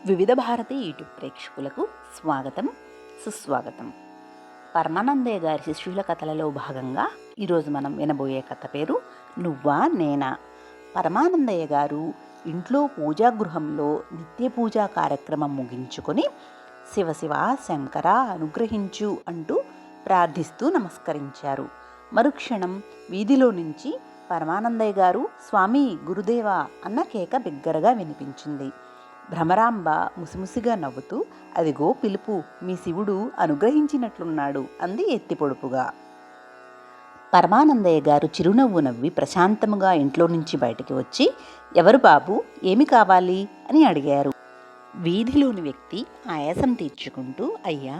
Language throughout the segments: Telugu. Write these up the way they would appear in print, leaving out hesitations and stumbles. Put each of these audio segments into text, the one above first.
వివిధ భారతి యూట్యూబ్ ప్రేక్షకులకు స్వాగతం, సుస్వాగతం. పరమానందయ్య గారి శిష్యుల కథలలో భాగంగా ఈరోజు మనం వినబోయే కథ పేరు నువ్వా నేనా. పరమానందయ్య గారు ఇంట్లో పూజాగృహంలో నిత్య పూజా కార్యక్రమం ముగించుకొని శివ శివ శంకర అనుగ్రహించు అంటూ ప్రార్థిస్తూ నమస్కరించారు. మరుక్షణం వీధిలో నుంచి పరమానందయ్య గారు స్వామి గురుదేవా అన్న కేక బిగ్గరగా వినిపించింది. భ్రమరాంబ ముసిముసిగా నవ్వుతూ, అదిగో పిలుపు, మీ శివుడు అనుగ్రహించినట్లున్నాడు అంది ఎత్తి పొడుపుగా. పరమానందయ్య గారు చిరునవ్వు నవ్వి ప్రశాంతముగా ఇంట్లో నుంచి బయటికి వచ్చి, ఎవరు బాబు, ఏమి కావాలి అని అడిగారు. వీధిలోని వ్యక్తి ఆయాసం తీర్చుకుంటూ, అయ్యా,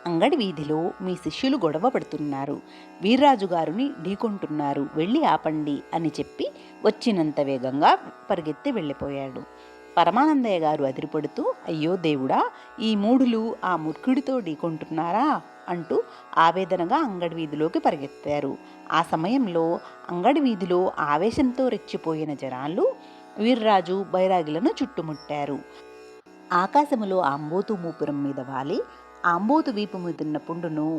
అంగడి వీధిలో మీ శిష్యులు గొడవ పడుతున్నారు, వీర్రాజు గారిని ఢీకొంటున్నారు, వెళ్ళి ఆపండి అని చెప్పి వచ్చినంత వేగంగా పరిగెత్తి వెళ్ళిపోయాడు. పరమానందయ్య గారు అదిరిపడుతూ, అయ్యో దేవుడా, ఈ మూఢులు ఆ మూర్ఖుడితో ఢీకొంటున్నారా అంటూ ఆవేదనగా అంగడి వీధిలోకి పరిగెత్తారు. ఆ సమయంలో అంగడి వీధిలో ఆవేశంతో రెచ్చిపోయిన జనాలు వీర్రాజు బైరాగిలను చుట్టుముట్టారు. ఆకాశములో ఆంబోతు మూపురం మీద వాలి ఆంబోతు వీపు మీదున్న పుండును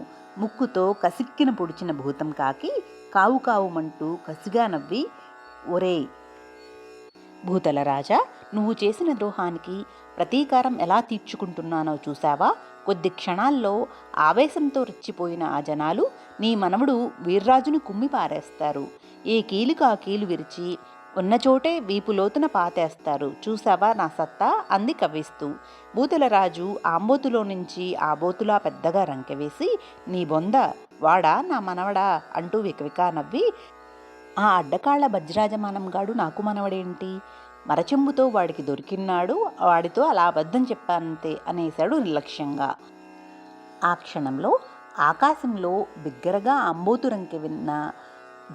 ముక్కుతో కసిక్కిన పొడిచిన భూతం కాకి కావు కావుమంటూ కసిగా నవ్వి, ఒరే భూతల రాజా, నువ్వు చేసిన ద్రోహానికి ప్రతీకారం ఎలా తీర్చుకుంటున్నానో చూశావా? కొద్ది క్షణాల్లో ఆవేశంతో రెచ్చిపోయిన ఆ జనాలు నీ మనవడు వీర్రాజును కుమ్మి పారేస్తారు. ఏ కీలుకు ఆ కీలు విరిచి ఉన్నచోటే వీపులోతున పాతేస్తారు. చూసావా నా సత్తా అంది కవ్విస్తూ. భూతలరాజు ఆంబోతులో నుంచి ఆ బోతులా పెద్దగా రంకెవేసి, నీ బొంద, వాడా నా మనవడా అంటూ వికవికా నవ్వి, ఆ అడ్డకాళ్ల వజ్రాజమానంగాడు నాకు మనవడేంటి, మరచెంబుతో వాడికి దొరికినాడు, వాడితో అలా అబద్ధం చెప్పానంతే అనేశాడు నిర్లక్ష్యంగా. ఆ క్షణంలో ఆకాశంలో బిగ్గరగా అంబోతురంకె విన్న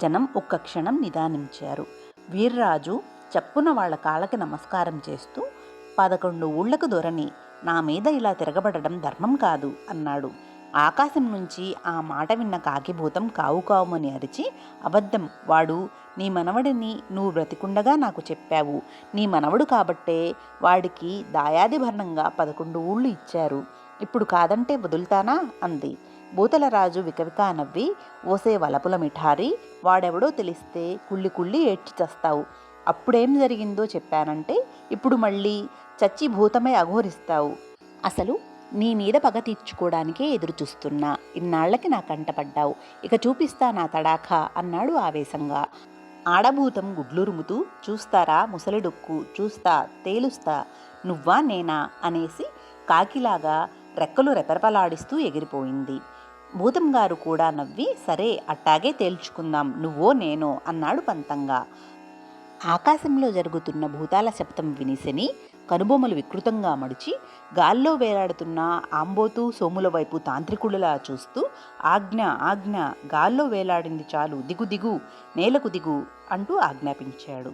జనం ఒక్క క్షణం నిదానించారు. వీర్రాజు చప్పున వాళ్ల కాళ్ళకి నమస్కారం చేస్తూ, 11 ఊళ్లకు దొరని, నా మీద ఇలా తిరగబడడం ధర్మం కాదు అన్నాడు. ఆకాశం నుంచి ఆ మాట విన్న కాకిభూతం కావు కావుమని అరిచి, అబద్ధం, వాడు నీ మనవడిని నువ్వు బ్రతికుండగా నాకు చెప్పావు. నీ మనవడు కాబట్టే వాడికి దాయాదిభరణంగా 11 ఊళ్ళు ఇచ్చారు. ఇప్పుడు కాదంటే వదులుతానా అంది. భూతలరాజు వికవికా నవ్వి, ఓసే వలపుల మిఠారి, వాడెవడో తెలిస్తే కుళ్ళి కుళ్ళి ఏడ్చి చస్తావు. అప్పుడేం జరిగిందో చెప్పానంటే ఇప్పుడు మళ్ళీ చచ్చి భూతమై అఘోరిస్తావు. అసలు నీ మీద పగ తీర్చుకోవడానికే ఎదురు చూస్తున్నా. ఇన్నాళ్లకి నా కంటపడ్డావు, ఇక చూపిస్తా నా తడాఖా అన్నాడు ఆవేశంగా. ఆడభూతం గుడ్లురుముతూ, చూస్తారా ముసలిడొక్కు, చూస్తా, తేలుస్తా, నువ్వా నేనా అనేసి కాకిలాగా రెక్కలు రెపరెపలాడిస్తూ ఎగిరిపోయింది. భూతంగారు కూడా నవ్వి, సరే అట్టాగే తేల్చుకుందాం, నువ్వో నేనో అన్నాడు పంతంగా. ఆకాశంలో జరుగుతున్న భూతాల శబ్దం వినిసెని కనుబొమ్మలు వికృతంగా మడిచి గాల్లో వేలాడుతున్న ఆంబోతు సోముల వైపు తాంత్రికులలా చూస్తూ, ఆజ్ఞ ఆజ్ఞ, గాల్లో వేలాడింది చాలు, దిగు దిగు, నేలకు దిగు అంటూ ఆజ్ఞాపించాడు.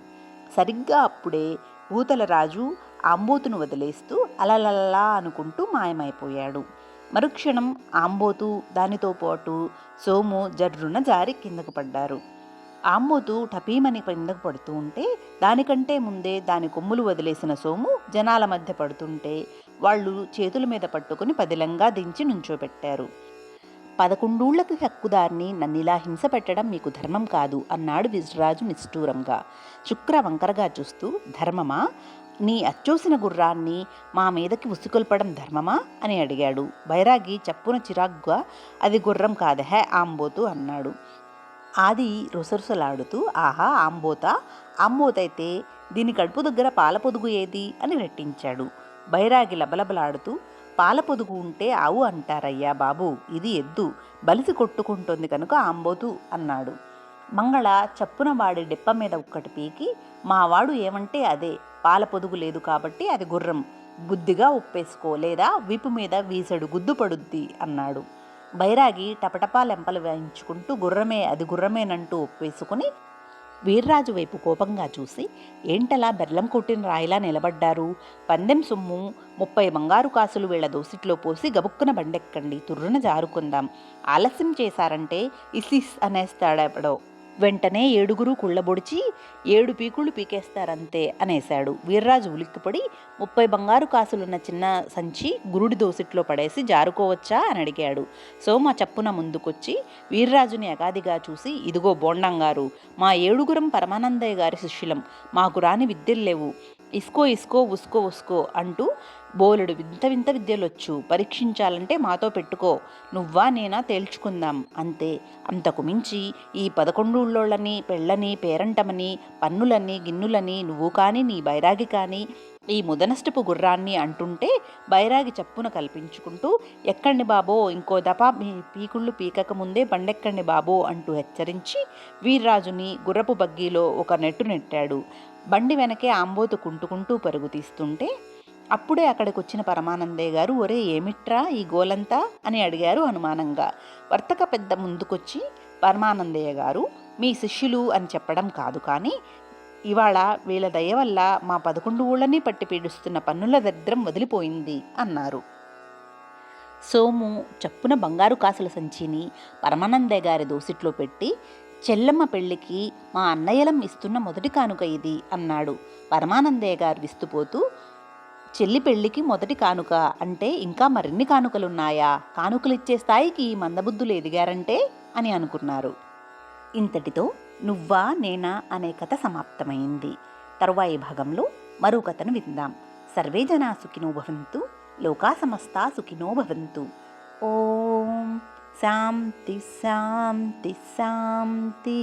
సరిగ్గా అప్పుడే భూతలరాజు ఆంబోతును వదిలేస్తూ అలలలా అనుకుంటూ మాయమైపోయాడు. మరుక్షణం ఆంబోతు దానితో పాటు సోము జర్రున జారి కిందకు పడ్డారు. ఆంబోతు టపీమని కిందకు పడుతూ ఉంటే దానికంటే ముందే దాని కొమ్ములు వదిలేసిన సోము జనాల మధ్య పడుతుంటే వాళ్ళు చేతుల మీద పట్టుకుని పదిలంగా దించి నుంచోబెట్టారు. 11 ఊళ్ళకి హక్కుదారిని నన్నిలా హింస పెట్టడం మీకు ధర్మం కాదు అన్నాడు విజరాజు నిష్ఠూరంగా. శుక్ర వంకరగా చూస్తూ, ధర్మమా, నీ అచ్చోసిన గుర్రాన్ని మా మీదకి ఉసుకొల్పడం ధర్మమా అని అడిగాడు. బైరాగి చప్పున చిరాగ్గా, అది గుర్రం కాదహే ఆంబోతు అన్నాడు. ఆది రుసరుసలాడుతూ, ఆహా ఆంబోతా, ఆంబోతైతే దీని కడుపు దగ్గర పాల పొదుగు ఏది అని రెట్టించాడు. బైరాగి లబలబలాడుతూ, పాల పొదుగు ఉంటే ఆవు అంటారయ్యా బాబు, ఇది ఎద్దు, బలిసి కొట్టుకుంటోంది కనుక ఆంబోతు అన్నాడు. మంగళ చప్పున వాడి డెప్ప మీద ఒక్కటి పీకి, మావాడు ఏమంటే అదే, పాల పొదుగు లేదు కాబట్టి అది గుర్రం, బుద్ధిగా ఒప్పేసుకో, లేదా వీపు మీద వీసడు గుద్దు పడుద్ది అన్నాడు. బైరాగి టపటపా లెంపలు వేయించుకుంటూ గుర్రమే, అది గుర్రమేనంటూ ఒప్పేసుకుని వీర్రాజు వైపు కోపంగా చూసి, ఏంటలా బెల్లం కొట్టిన రాయిలా నిలబడ్డారు, పందెం సొమ్ము 30 బంగారు కాసులు వీళ్ల దోసిట్లో పోసి గబుక్కున బండెక్కండి, తుర్రున జారుకుందాం, ఆలస్యం చేశారంటే ఇసిస్ అనేస్తాడెవడో వెంటనే 7 కుళ్ళబొడిచి 7 పీకుళ్ళు పీకేస్తారంతే అనేశాడు. వీర్రాజు ఉలిక్కిపడి 30 బంగారు కాసులున్న చిన్న సంచి గురుడి దోసిట్లో పడేసి జారుకోవచ్చా అని అడిగాడు. సోమ చప్పున ముందుకొచ్చి వీర్రాజుని అగాదిగా చూసి, ఇదిగో బోండంగారు, మా 7 పరమానందయ్య గారి శిష్యులం, మాకు రాని విద్యల్లేవు, ఇస్కో ఇస్కో ఉస్కో ఉస్కో అంటూ బోలెడు వింత వింత విద్యలొచ్చు, పరీక్షించాలంటే మాతో పెట్టుకో, నువ్వా నేనా తేల్చుకుందాం అంతే, అంతకు మించి ఈ 11 ఊళ్ళోళ్ళని పెళ్ళని పేరంటమని పన్నులని గిన్నులని నువ్వు కానీ నీ బైరాగి కానీ ఈ ముదనష్టపు గుర్రాన్ని అంటుంటే బైరాగి చప్పున కల్పించుకుంటూ, ఎక్కండి బాబో, ఇంకో దపా మీ పీకుళ్ళు పీకకముందే బండెక్కండి బాబో అంటూ హెచ్చరించి వీర్రాజుని గుర్రపు బగ్గీలో ఒక నెట్టు నెట్టాడు. బండి వెనకే ఆంబోతు కుంటుకుంటూ పరుగు తీస్తుంటే అప్పుడే అక్కడికొచ్చిన పరమానందయ్య గారు, ఒరే ఏమిట్రా ఈ గోలంతా అని అడిగారు అనుమానంగా. వర్తక పెద్ద ముందుకొచ్చి, పరమానందయ్య గారు మీ శిష్యులు అని చెప్పడం కాదు, కానీ ఇవాళ వీళ్ళ దయ వల్ల మా 11 ఊళ్ళని పట్టి పీడిస్తున్న పన్నుల దరిద్రం వదిలిపోయింది అన్నారు. సోము చప్పున బంగారు కాసుల సంచిని పరమానందయ్య గారి దోసిట్లో పెట్టి, చెల్లమ్మ పెళ్లికి మా అన్నయ్యలం ఇస్తున్న మొదటి కానుక ఇది అన్నాడు. పరమానందయ్య గారు విస్తుపోతూ, చెల్లి పెళ్లికి మొదటి కానుక అంటే ఇంకా మరిన్ని కానుకలున్నాయా, కానుకలిచ్చే స్థాయికి మందబుద్ధులు ఎదిగారంటే అని అనుకున్నారు. ఇంతటితో నువ్వా నేనా అనే కథ సమాప్తమైంది. తరువాయి భాగంలో మరో కథను విందాం. సర్వే జనా సుఖినో భవంతు, లోకా సమస్తా సుఖినో భవంతు. ఓం శాంతి శాంతి శాంతి.